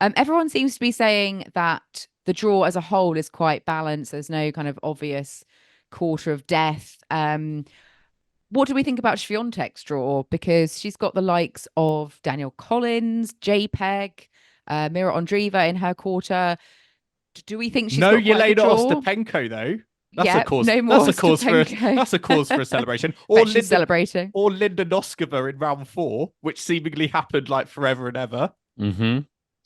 Everyone seems to be saying that the draw as a whole is quite balanced. There's no kind of obvious quarter of death. What do we think about Swiatek's draw? Because she's got the likes of Daniel Collins, JPEG, Mira Andreeva in her quarter. Do we think she's No got quite a good Jelena draw? Ostapenko though. That's a Yep, cause. no more That's a cause for a. Ostapenko. That's a cause for a celebration. Bet she's celebrating. Or Linda Noskova in round four, which seemingly happened like forever and ever. Mm-hmm.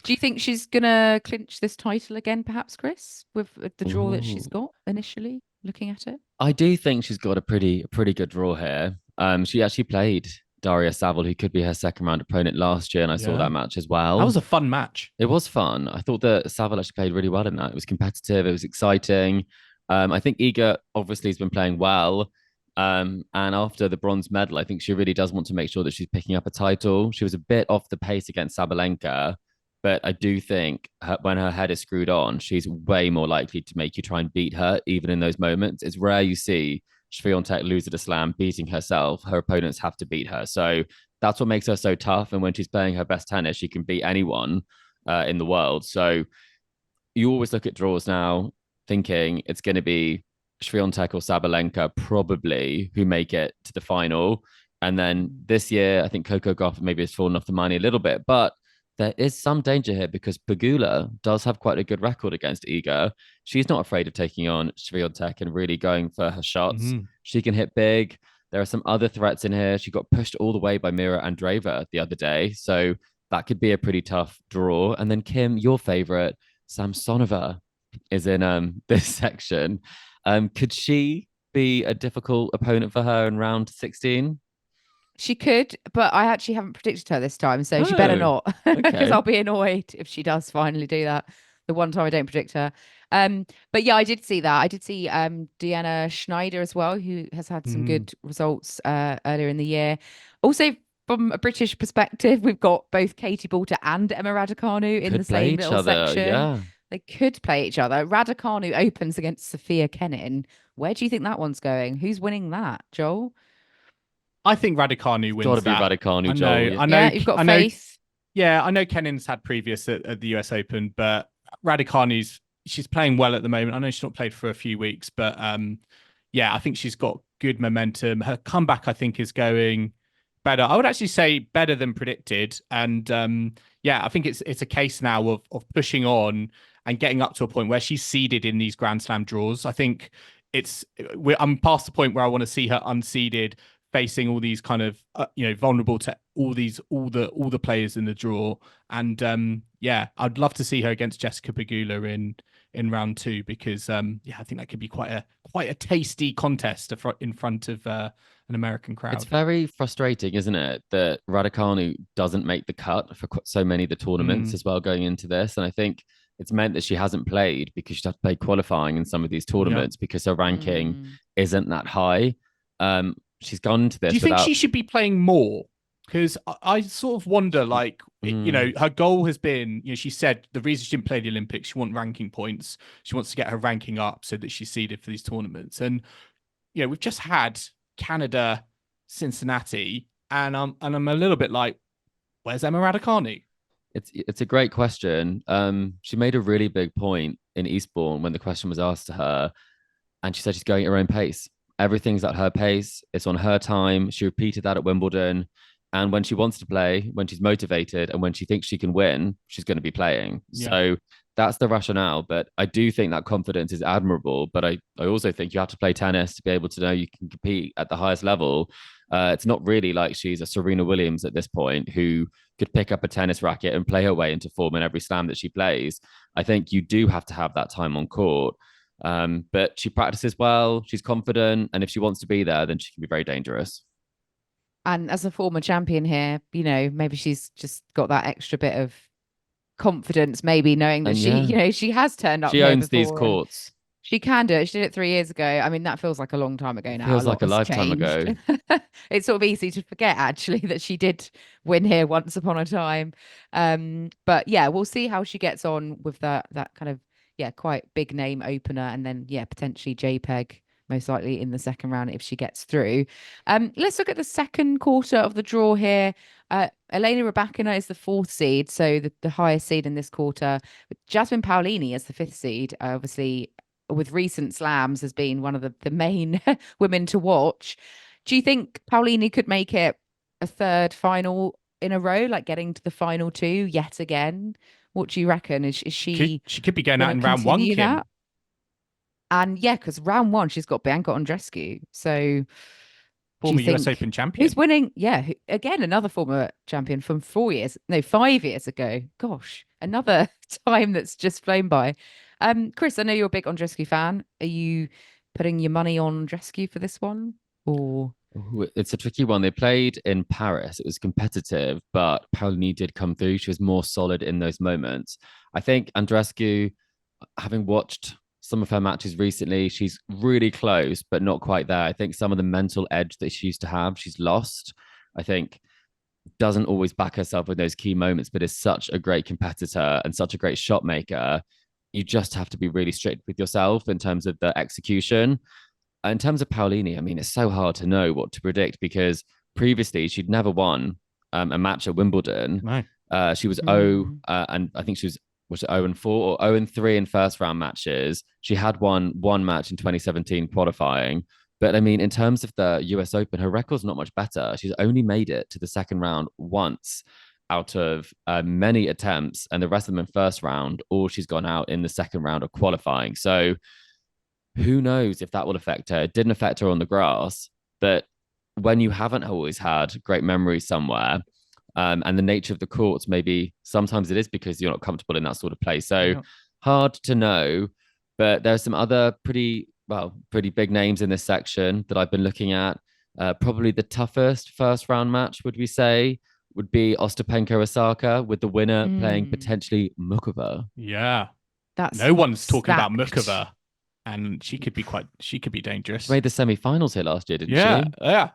Do you think she's gonna clinch this title again, perhaps, Chris, with the draw that she's Ooh. got initially? Looking at it, I do think she's got a pretty good draw here. She actually played Daria Saville, who could be her second round opponent last year, and I saw Yeah, that match as that well. was a fun match. It was fun. I thought that Saville actually played really well in that. It was competitive. It was exciting. I think Iga obviously has been playing well. And after the bronze medal, I think she really does want to make sure that she's picking up a title. She was a bit off the pace against Sabalenka, but I do think when her head is screwed on, she's way more likely to make you try and beat her, even in those moments. It's rare you see Swiatek lose at a slam beating herself. Her opponents have to beat her. So that's what makes her so tough. And when she's playing her best tennis, she can beat anyone in the world. So you always look at draws now thinking it's going to be Swiatek or Sabalenka probably who make it to the final. And then this year, I think Coco Gauff maybe has fallen off the money a little bit, but there is some danger here because Pegula does have quite a good record against Iga. She's not afraid of taking on Swiatek and really going for her shots. Mm-hmm. She can hit big. There are some other threats in here. She got pushed all the way by Mira Andreeva the other day. So that could be a pretty tough draw. And then Kim, your favorite, Samsonova is in this section. Could she be a difficult opponent for her in round 16? she could, but I actually haven't predicted her this time, so she better Oh, not, because okay. I'll be annoyed if she does finally do that. The one time I don't predict her. But yeah, I did see that. I did see Deanna Schneider as well, who has had some Mm-hmm. good results earlier in the year. Also, from a British perspective, we've got both Katie Boulter and Emma Raducanu in the Could play same each little other. section. Yeah. They could play each other. Raducanu opens against Sofia Kenin. Where do you think that one's going? Who's winning that, Joel? I think Raducanu It's got to wins be that. Raducanu, I Joel. know, Yeah. I know, Yeah, you've got I know. faith. Yeah, I know Kenin's had previous at the US Open, but Raducanu's she's playing well at the moment. I know she's not played for a few weeks, but yeah, I think she's got good momentum. Her comeback, I think, is going better. I would actually say better than predicted. And yeah, I think it's a case now of pushing on and getting up to a point where she's seeded in these Grand Slam draws. I think I'm past the point where I want to see her unseeded facing all these kind of vulnerable to all the players in the draw. And yeah, I'd love to see her against Jessica Pegula in round two, because yeah, I think that could be quite a tasty contest in front of an American It's crowd. very frustrating, isn't it, that Raducanu doesn't make the cut for so many of the tournaments Mm, as well going into this. And I think it's meant that she hasn't played because she'd have to play qualifying in some of these yeah. tournaments because her ranking Mm. isn't that high. She's gone into Do this you think without. she should be playing more? Because I sort of wonder, like, Mm, her goal has been, she said the reason she didn't play the Olympics, she wants ranking points. She wants to get her ranking up so that she's seeded for these tournaments. And, we've just had Canada, Cincinnati, and I'm a little bit like, where's Emma Raducanu? it's a great question. She made a really big point in Eastbourne when the question was asked to her, and she said she's going at her own pace. Everything's at her pace. It's on her time. She repeated that at Wimbledon. And when she wants to play, when she's motivated, and when she thinks she can win, she's going to be playing. Yeah. So that's the rationale. But I do think that confidence is admirable. But I also think you have to play tennis to be able to know you can compete at the highest level. It's not really like she's a Serena Williams at this point who could pick up a tennis racket and play her way into form in every slam that she plays. I think you do have to have that time on court. But she practices well, she's confident, and if she wants to be there, then she can be very dangerous. And as a former champion here, maybe she's just got that extra bit of confidence, maybe knowing that And yeah, she has turned up she here owns these before and courts. she can do it. She did it 3 years ago. I mean, that feels like a long time ago It now. A feels lot like a has lifetime changed. ago. It's sort of easy to forget, actually, that she did win here once upon a time. But yeah, we'll see how she gets on with that kind of, yeah, quite big name opener. And then, yeah, potentially JPEG most likely in the second round if she gets through. Let's look at the second quarter of the draw here. Elena Rybakina is the fourth seed, so the highest seed in this quarter. Jasmine Paolini as the fifth seed, obviously with recent slams has been one of the main women to watch. Do you think Paolini could make it a third final in a row, like getting to the final two yet again? What do you reckon? Is she? She could be going out in gonna round one, continue Kim. that? And yeah, because round one she's got Bianca Andreescu. So do Former you US think Open champion. who's winning? Yeah, again another former champion from 5 years ago. Gosh, another time that's just flown by. Chris, I know you're a big Andreescu fan. Are you putting your money on Andreescu for this one, or? Ooh, it's a tricky one. They played in Paris. It was competitive, but Paolini did come through. She was more solid in those moments. I think Andreescu, having watched some of her matches recently, she's really close, but not quite there. I think some of the mental edge that she used to have, she's lost. I think doesn't always back herself in those key moments, but is such a great competitor and such a great shot maker. You just have to be really strict with yourself in terms of the execution. In terms of Paolini, I mean, it's so hard to know what to predict because previously she'd never won a match at Wimbledon. No. She was 0, and I think she was it 0 and 4 or 0 and 3 in first round matches. She had won one match in 2017 qualifying. But I mean, in terms of the US Open, her record's not much better. She's only made it to the second round once out of many attempts, and the rest of them in first round, or she's gone out in the second round of qualifying. So who knows if that will affect her? It didn't affect her on the grass, but when you haven't always had great memories somewhere, and the nature of the courts, maybe sometimes it is because you're not comfortable in that sort of place. So hard to know, but there's some other pretty big names in this section that I've been looking at. Probably the toughest first round match, would we say, would be Ostapenko-Osaka, with the winner playing potentially Mukova. Yeah. That's no one's talking about stacked. Mukova, and she could be dangerous. She made the semi-finals here last year, didn't she? Yeah.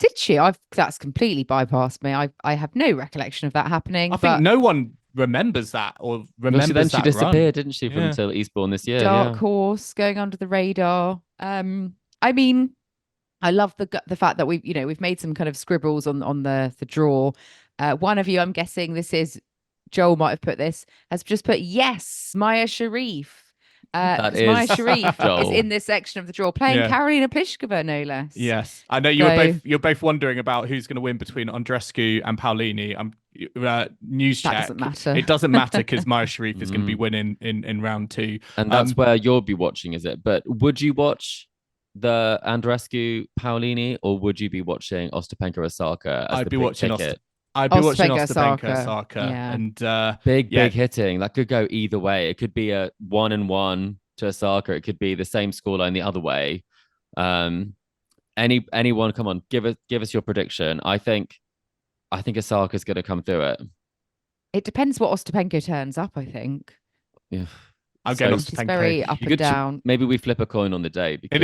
Did she? That's completely bypassed me. I have no recollection of that happening. I think no one remembers that or remembers then that she disappeared, run. didn't she, from until Eastbourne this year? Dark horse going under the radar. I mean, I love the fact that we've made some kind of scribbles on the draw. One of you, I'm guessing this is Joel, might have put this, has just put yes, Maya Sharif. That is Maya Sharif Joel. is in this section of the draw, playing Karolina Pliskova, no less. Yes, I know you're both wondering about who's going to win between Andreescu and Paolini. News check. That doesn't matter. It doesn't matter because Maya Sharif is going to be winning in round two, and that's where you'll be watching, is it? But would you watch the Andreescu Paolini, or would you be watching Ostapenko-Osaka? I'd be watching ticket? I'd be watching Ostapenko-Osaka. Osaka, Yeah. and big hitting. That could go either way. It could be a 1-1 to Osaka. It could be the same scoreline the other way. Anyone, come on, give us your prediction. I think Osaka's going to come through it. It depends what Ostapenko turns up, I think. Yeah, I'll get Ostapenko. She's very up and down. Maybe we flip a coin on the day. Because...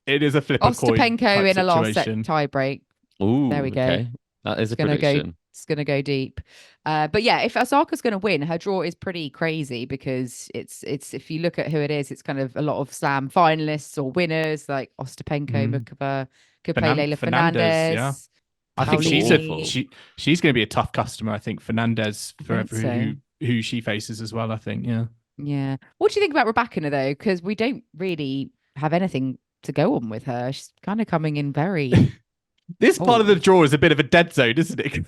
It is a flip a coin. Ostapenko in a last set tie break. Ooh, there we go. Okay. That is a prediction. It's going to go deep. But yeah, if Osaka's going to win, her draw is pretty crazy because it's if you look at who it is, it's kind of a lot of slam finalists or winners like Ostapenko, Mukova, could play Leylah Fernandez. Yeah. I think she's going to be a tough customer. I think Fernandez for who she faces as well. I think, yeah. Yeah. What do you think about Rybakina though? Because we don't really have anything to go on with her. She's kind of coming in very. This part of the draw is a bit of a dead zone, isn't it?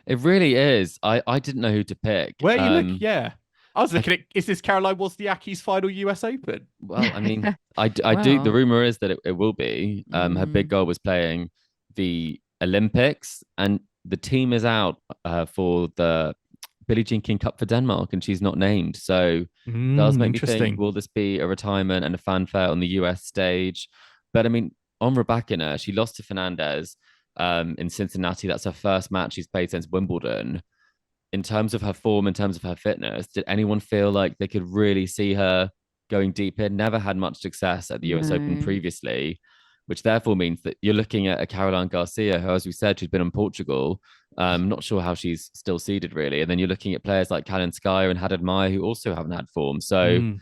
It really is. I didn't know who to pick. Where are you looking? Yeah. I was looking at, is this Caroline Wozniacki's final US Open? Well, I mean, I do. The rumor is that it will be. Her big goal was playing the Olympics, and the team is out for the Billie Jean King Cup for Denmark, and she's not named. So it does make me think, will this be a retirement and a fanfare on the US stage? But I mean, on Rybakina, she lost to Fernandez in Cincinnati. That's her first match she's played since Wimbledon. In terms of her form, in terms of her fitness, did anyone feel like they could really see her going deep in? Never had much success at the US Open previously, which therefore means that you're looking at a Caroline Garcia, who, as we said, she's been in Portugal. Not sure how she's still seeded, really. And then you're looking at players like Kalinskaya and Haddad Maia, who also haven't had form. So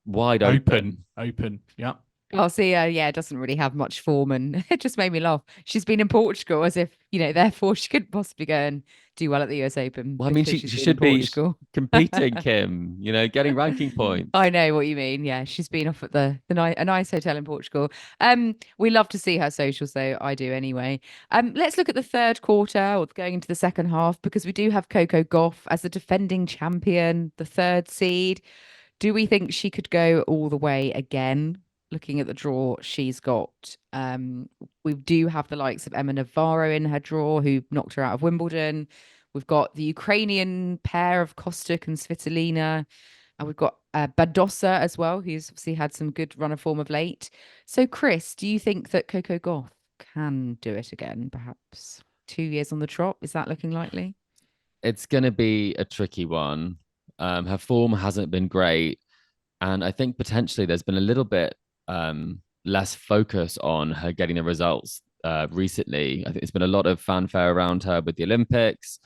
wide open. Open. Yeah. I'll see her, yeah, doesn't really have much form, and it just made me laugh. She's been in Portugal as if, therefore she couldn't possibly go and do well at the US Open Well, I mean, because she she's been in should be Portugal. competing, Kim, getting ranking points. I know what you mean. Yeah, she's been off at a nice hotel in Portugal. We love to see her socials, though. I do anyway. Let's look at the third quarter or going into the second half, because we do have Coco Gauff as the defending champion, the third seed. Do we think she could go all the way again? Looking at the draw she's got, we do have the likes of Emma Navarro in her draw, who knocked her out of Wimbledon. We've got the Ukrainian pair of Kostuk and Svitolina, and we've got Badosa as well, who's obviously had some good run of form of late. So, Chris, do you think that Coco Gauff can do it again? Perhaps 2 years on the trot, is that looking likely? It's going to be a tricky one. Her form hasn't been great, and I think potentially there's been a little bit less focus on her getting the results recently. I think there's been a lot of fanfare around her with the Olympics.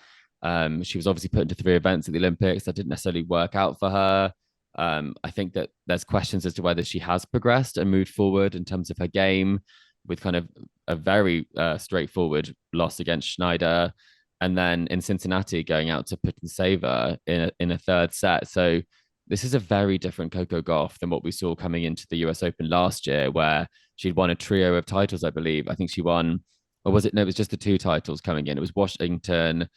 She was obviously put into 3 events at the Olympics that didn't necessarily work out for her. I think that there's questions as to whether she has progressed and moved forward in terms of her game, with kind of a very straightforward loss against Schneider, and then in Cincinnati going out to Putintseva in a third set. So this is a very different Coco Gauff than what we saw coming into the US Open last year, where she'd won a trio of titles, I believe. I think she won, or was it? No, it was just the 2 titles coming in. It was Washington,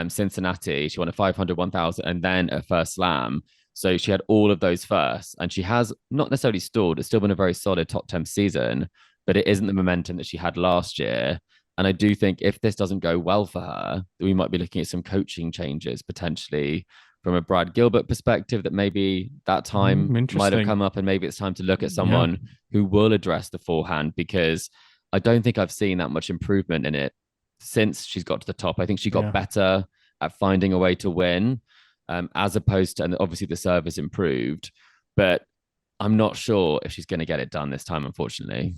Cincinnati. She won a 500, 1000, and then a first slam. So she had all of those first, and she has not necessarily stalled. It's still been a very solid top 10 season, but it isn't the momentum that she had last year. And I do think if this doesn't go well for her, we might be looking at some coaching changes potentially from a Brad Gilbert perspective, that maybe that time might have come up, and maybe it's time to look at someone who will address the forehand, because I don't think I've seen that much improvement in it since she's got to the top. I think she got better at finding a way to win, as opposed to, and obviously the service improved, but I'm not sure if she's going to get it done this time, unfortunately.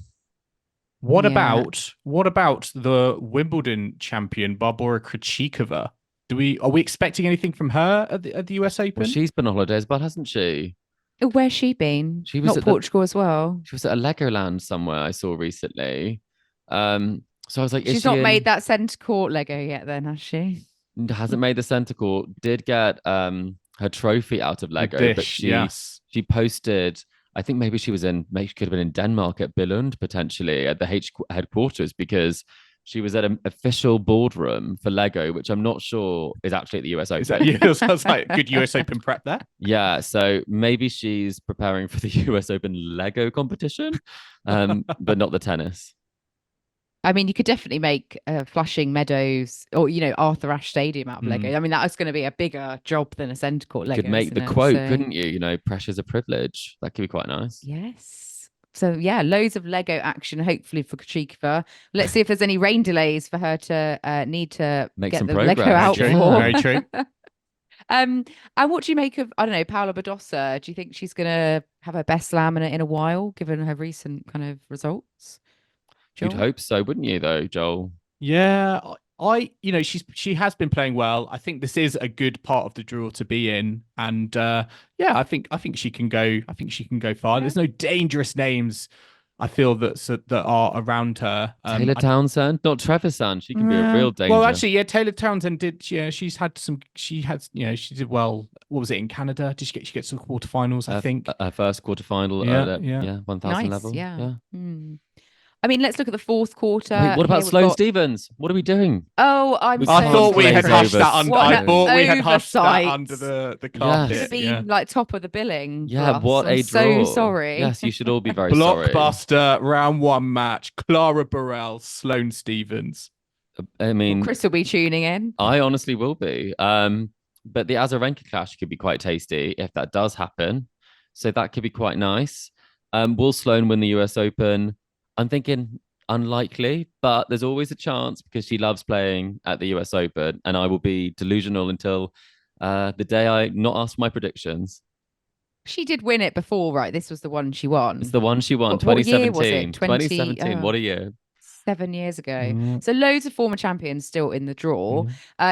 What about the Wimbledon champion Barbora Krejcikova? Are we expecting anything from her at the US Open? Well, she's been on holidays, but hasn't she? Where's she been? She was not Portugal as well. She was at a Legoland somewhere I saw recently. So I was like, she's not made that centre court Lego yet, then, has she? Hasn't made the centre court. Did get her trophy out of Lego, dish, but she posted. I think maybe she could have been in Denmark at Billund, potentially at the headquarters, because she was at an official boardroom for Lego, which I'm not sure is actually at the US Open. Is that you? Sounds like good US Open prep there. Yeah, so maybe she's preparing for the US Open Lego competition, but not the tennis. I mean, you could definitely make Flushing Meadows or, Arthur Ashe Stadium out of Lego. I mean, that is going to be a bigger job than a centre court Lego. You could make the quote, couldn't you? Pressure's a privilege. That could be quite nice. Yes. So, yeah, loads of Lego action, hopefully, for Krejcikova. Let's see if there's any rain delays for her to need to make get some the progress. Lego out for. Very true. And what do you make of, I don't know, Paula Badosa? Do you think she's going to have her best slam in a while, given her recent kind of results? Joel? You'd hope so, wouldn't you, though, Joel? Yeah, she has been playing well. I think this is a good part of the draw to be in, and I think she can go. I think she can go far. Yeah. There's no dangerous names, I feel, that are around her. Taylor Townsend, not Trevisan. She can be a real danger. Well, actually, yeah, Taylor Townsend did. Yeah, she's had some. She did well. What was it in Canada? Did she get to the quarterfinals? I think her first quarterfinal. 1,000 level. Yeah. I mean, let's look at the fourth quarter. Wait, what about Sloane Stevens? What are we doing? Oh, I thought we had hushed that under. I thought we had hushed that under the carpet. Should have been like top of the billing. Yeah, what a draw. So sorry. Yes, you should all be very sorry. Blockbuster round 1 match. Clara Burrell, Sloane Stevens. I mean, Chris will be tuning in. I honestly will be. But the Azarenka clash could be quite tasty if that does happen. So that could be quite nice. Will Sloane win the US Open? I'm thinking unlikely, but there's always a chance because she loves playing at the US Open, and I will be delusional until the day I not ask my predictions. She did win it before, right? This was the one she won. It's the one she won, what 2017. Year was it? 2017, what a year. 7 years ago. Mm. So loads of former champions still in the draw,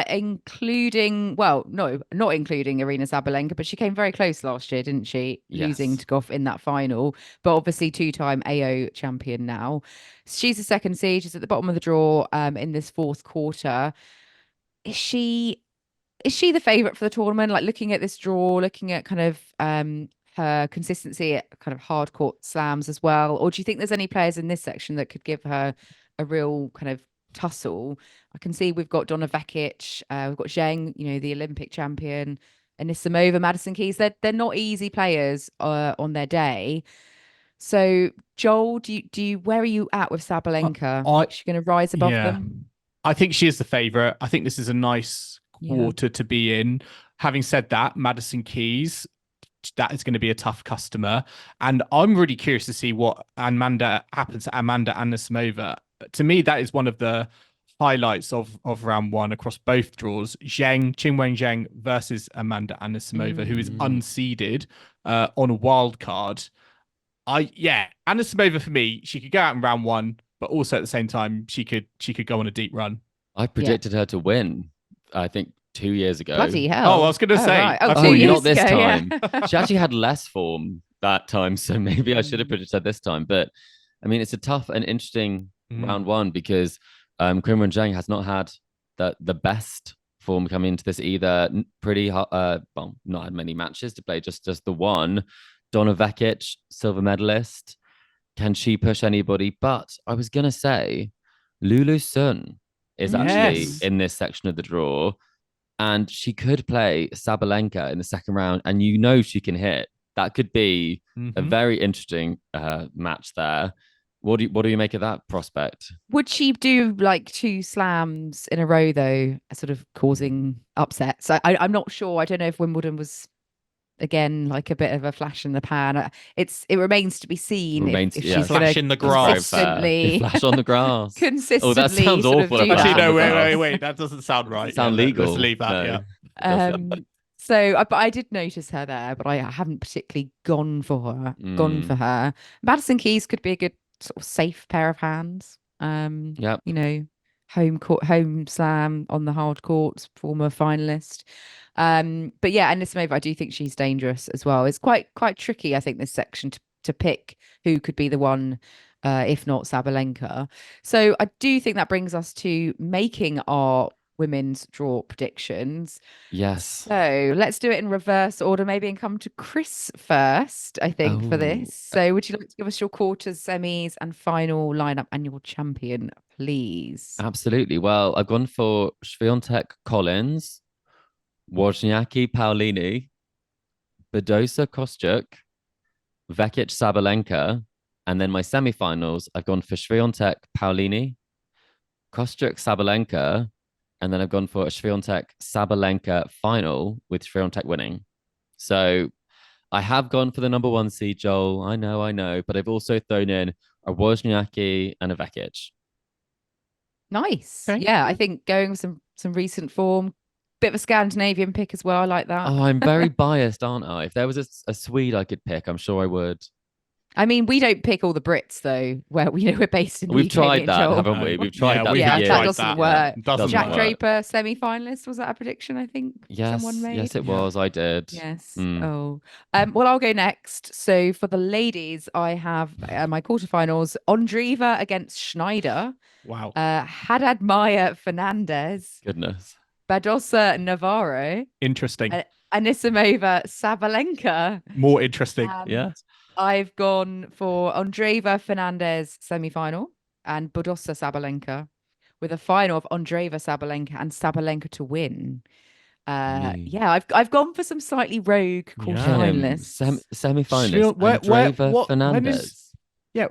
including, well, no, not including Arina Sabalenka, but she came very close last year, didn't she? Losing Yes. to Gauff in that final, but obviously two-time AO champion now. She's a second seed. She's at the bottom of the draw in this fourth quarter. Is she the favorite for the tournament? Like looking at this draw, looking at kind of her consistency at kind of hard court slams as well, or do you think there's any players in this section that could give her a real kind of tussle? I can see we've got Donna Vekic, we've got Zheng, the Olympic champion, Anisimova, Madison Keys. They're not easy players on their day. So Joel, where are you at with Sabalenka? Is she going to rise above them? I think she is the favourite. I think this is a nice quarter to be in. Having said that, Madison Keys, that is going to be a tough customer. And I'm really curious to see what happens to Amanda Anisimova. To me, that is one of the highlights of round one across both draws. Qinwen Zheng versus Amanda Anisimova, who is unseeded on a wild card. Anisimova for me, she could go out in round one, but also at the same time, she could go on a deep run. I predicted her to win, I think 2 years ago. Bloody hell. Oh, I was going to say. Right. Oh, 2 years not this ago, time. Yeah. She actually had less form that time, so maybe I should have predicted her this time. But I mean, it's a tough and interesting round one because Qinwen Zheng has not had the best form coming into this either. Pretty not had many matches to play, just the one. Donna Vekic, silver medalist. Can she push anybody? But I was going to say, Lulu Sun is actually in this section of the draw. And she could play Sabalenka in the second round. And she can hit. That could be a very interesting match there. What do you make of that prospect? Would she do like 2 slams in a row, though, sort of causing upsets? I'm not sure. I don't know if Wimbledon was, again, like a bit of a flash in the pan. It remains to be seen if she's flash in the grass. Consistently flash on the grass. Consistently. Oh, that sounds awful. Actually, no, wait. That doesn't sound right. Sound legal. Let's leave that. No. But I did notice her there, but I haven't particularly gone for her. Madison Keys could be a good sort of safe pair of hands. Home slam on the hard courts, former finalist. But yeah, Anisimova, I do think she's dangerous as well. It's quite tricky, I think, this section to pick who could be the one, if not Sabalenka. So I do think that brings us to making our women's draw predictions. Yes. So let's do it in reverse order, maybe, and come to Chris first, I think, for this. So would you like to give us your quarters, semis, and final lineup and your champion, please? Absolutely. Well, I've gone for Swiatek Collins, Wozniacki Paolini, Badosa Kostyuk, Vekic Sabalenka, and then my semi-finals, I've gone for Swiatek Paolini, Kostyuk Sabalenka, and then I've gone for a Swiatek Sabalenka final with Swiatek winning. So I have gone for the number 1 seed, Joel. I know, but I've also thrown in a Wozniacki and a Vekic. Nice. Okay. Yeah, I think going with some recent form, bit of a Scandinavian pick as well. I like that. Oh, I'm very biased, aren't I? If there was a Swede I could pick, I'm sure I would. I mean, we don't pick all the Brits, though, where we're based in the We've UK, tried that, Joel. haven't we? We've tried that. Yeah, for that years. doesn't work. Doesn't Jack work. Draper, semi-finalist, was that a prediction, I think? Yes, someone made? yes, it was. I did. Yes. Oh. Well, I'll go next. So for the ladies, I have my quarterfinals: Ondreeva against Schneider. Wow. Haddad Maya Fernandez. Goodness. Badosa Navarro. Interesting. Anisimova Sabalenka. More interesting. Yeah. I've gone for Ondreeva Fernandez semi-final and Badosa Sabalenka, with a final of Ondreeva Sabalenka and Sabalenka to win. Yeah, I've gone for some slightly rogue quarterfinalists. Semi-finalist. Ondreeva Fernandez.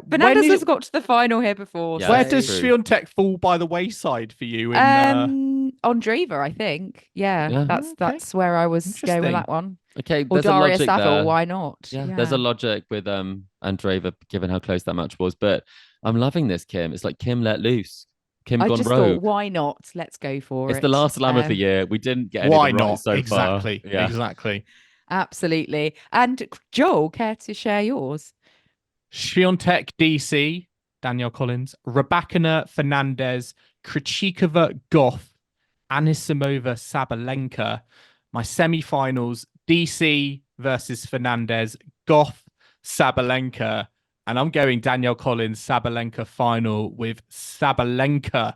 Fernandez has got to the final here before. Yeah, where does Swiatek fall by the wayside for you? Ondreeva, I think. Yeah. That's where I was going with that one. Okay, or there's Daria a logic Saville, there. why not? Yeah, there's a logic with Ondreeva, given how close that match was. But I'm loving this, Kim. It's like Kim let loose. Kim I gone just rogue. thought, why not? Let's go for it. It's the last slam of the year. We didn't get anything right so far. Yeah. Exactly. Absolutely. And Joel, care to share yours? Swiatek DC, Danielle Collins, Rabakina, Fernandez, Krejcikova, Gauff, Anisimova, Sabalenka. My semi-finals, DC versus Fernandez, Gauff, Sabalenka. And I'm going Danielle Collins, Sabalenka final with Sabalenka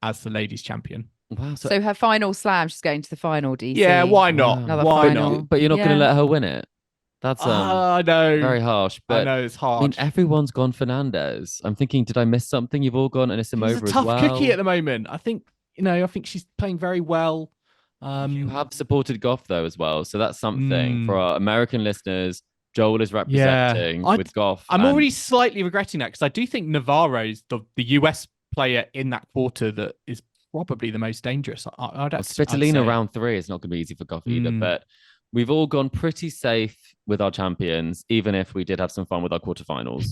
as the ladies' champion. Wow. So her final slam, she's going to the final, DC. Yeah, why not? Another Why final. not? But you're not going Yeah. to let her win it. That's I know. very harsh. I But know it's I hard. mean, everyone's gone Fernandez. I'm thinking, did I miss something? You've all gone She's Anisimova a as tough well. cookie at the moment. I think she's playing very well. You have supported Goff though as well, so that's something for our American listeners. Joel is representing with Goff. I'm already slightly regretting that because I do think Navarro's the US player in that quarter that is probably the most dangerous. Svitolina round 3 is not going to be easy for Goff either, but we've all gone pretty safe with our champions, even if we did have some fun with our quarterfinals.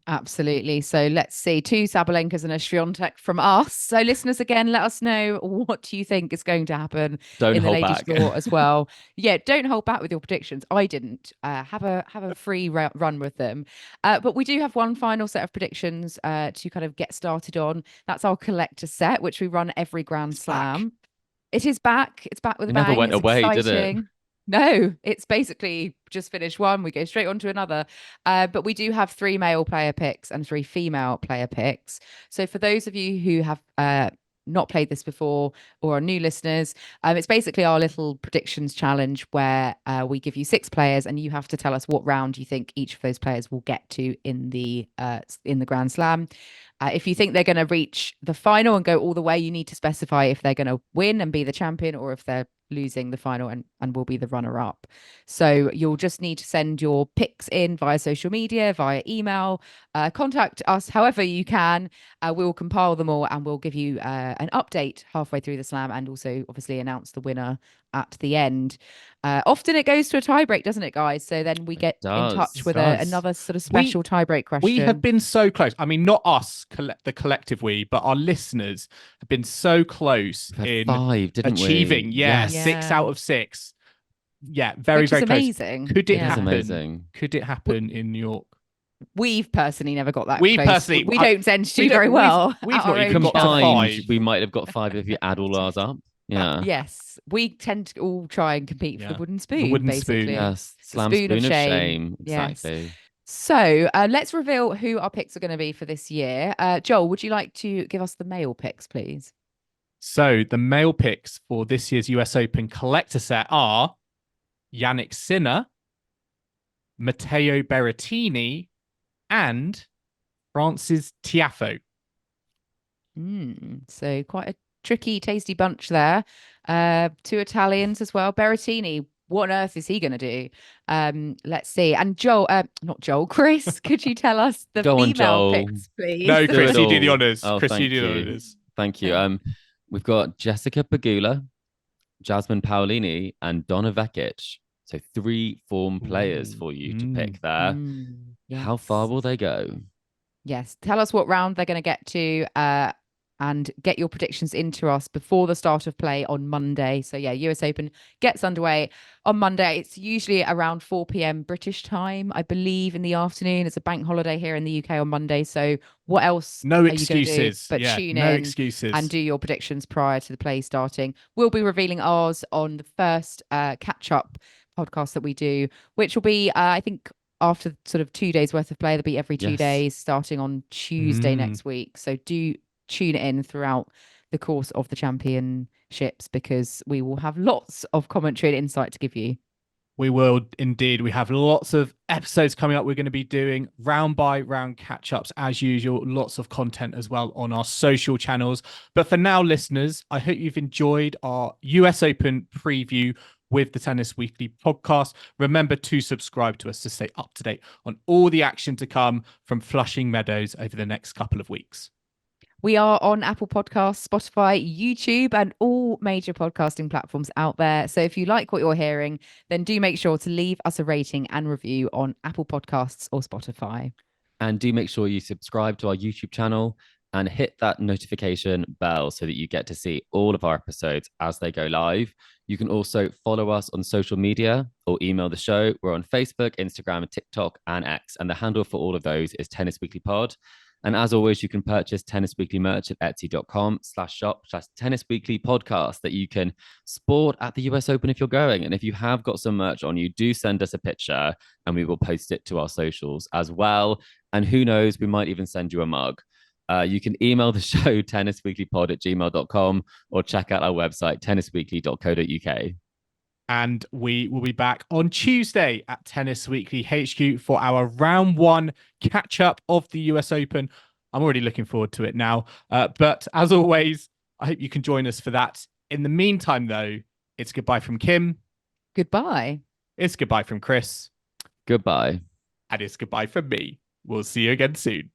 Absolutely. So let's see. 2 Sabalenkas and a Swiatek from us. So listeners, again, let us know what you think is going to happen in the ladies' draw as well. Yeah, don't hold back with your predictions. I didn't. Have a free run with them. But we do have one final set of predictions to kind of get started on. That's our collector set, which we run every Grand Slam. It is back. It's back with a bang. Never went away, exciting. did it? No, it's basically just finished one. We go straight on to another. But we do have 3 male player picks and 3 female player picks. So for those of you who have not played this before or are new listeners, it's basically our little predictions challenge where we give you 6 players and you have to tell us what round you think each of those players will get to in the Grand Slam. If you think they're going to reach the final and go all the way, you need to specify if they're going to win and be the champion or if they're losing the final and will be the runner-up. So you'll just need to send your picks in via social media, via email, contact us however you can. We'll compile them all and we'll give you an update halfway through the slam and also obviously announce the winner at the end. Often it goes to a tiebreak, doesn't it, guys? So then we get in touch with another sort of special tiebreak question. We have been so close. I mean, not us, the collective we, but our listeners have been so close in 5, didn't achieving. we? Yeah, 6 out of 6. Yeah, very, very close. Amazing. Could it happen? Amazing. Could it happen in New York? We've personally never got that we close. Personally, we don't tend to do very well. We've not even got to 5. We might have got 5 if you add all ours up. Yeah. Yes, we tend to all try and compete for the wooden spoon. The wooden basically. spoon. Yes. Slam spoon of shame. Exactly. Yes. So let's reveal who our picks are going to be for this year. Joel, would you like to give us the male picks, please? So the male picks for this year's US Open collector set are Jannik Sinner, Matteo Berrettini, and Francis Tiafoe. So quite a tricky, tasty bunch there. 2 Italians as well. Berrettini, what on earth is he going to do? Let's see. And Joel, not Joel, Chris, could you tell us the female picks, please? No, Chris, you do the honours. Chris, you do the honours. Thank you. We've got Jessica Pegula, Jasmine Paolini, and Donna Vekic. So 3 form players for you to pick there. Yes. How far will they go? Yes. Tell us what round they're going to get to and get your predictions into us before the start of play on Monday. So yeah, US Open gets underway on Monday. It's usually around 4 p.m. British time, I believe, in the afternoon. It's a bank holiday here in the UK on Monday. So what else no are excuses. You going to do but tune in excuses. And do your predictions prior to the play starting. We'll be revealing ours on the first catch-up podcast that we do, which will be, I think, after sort of 2 days worth of play. They'll be every 2 days starting on Tuesday next week. So do tune in throughout the course of the championships because we will have lots of commentary and insight to give you. We will indeed. We have lots of episodes coming up. We're going to be doing round by round catch-ups as usual. Lots of content as well on our social channels. But for now, listeners, I hope you've enjoyed our US Open preview with the Tennis Weekly podcast. Remember to subscribe to us to stay up to date on all the action to come from Flushing Meadows over the next couple of weeks. We are on Apple Podcasts, Spotify, YouTube, and all major podcasting platforms out there. So if you like what you're hearing, then do make sure to leave us a rating and review on Apple Podcasts or Spotify. And do make sure you subscribe to our YouTube channel and hit that notification bell so that you get to see all of our episodes as they go live. You can also follow us on social media or email the show. We're on Facebook, Instagram, TikTok, and X. And the handle for all of those is Tennis Weekly Pod. And as always, you can purchase Tennis Weekly merch at etsy.com/shop/Tennis Weekly podcast that you can sport at the US Open if you're going. And if you have got some merch on you, do send us a picture and we will post it to our socials as well. And who knows, we might even send you a mug. You can email the show tennisweeklypod@gmail.com or check out our website tennisweekly.co.uk. And we will be back on Tuesday at Tennis Weekly HQ for our round 1 catch up of the US Open. I'm already looking forward to it now. But as always, I hope you can join us for that. In the meantime, though, it's goodbye from Kim. Goodbye. It's goodbye from Chris. Goodbye. And it's goodbye from me. We'll see you again soon.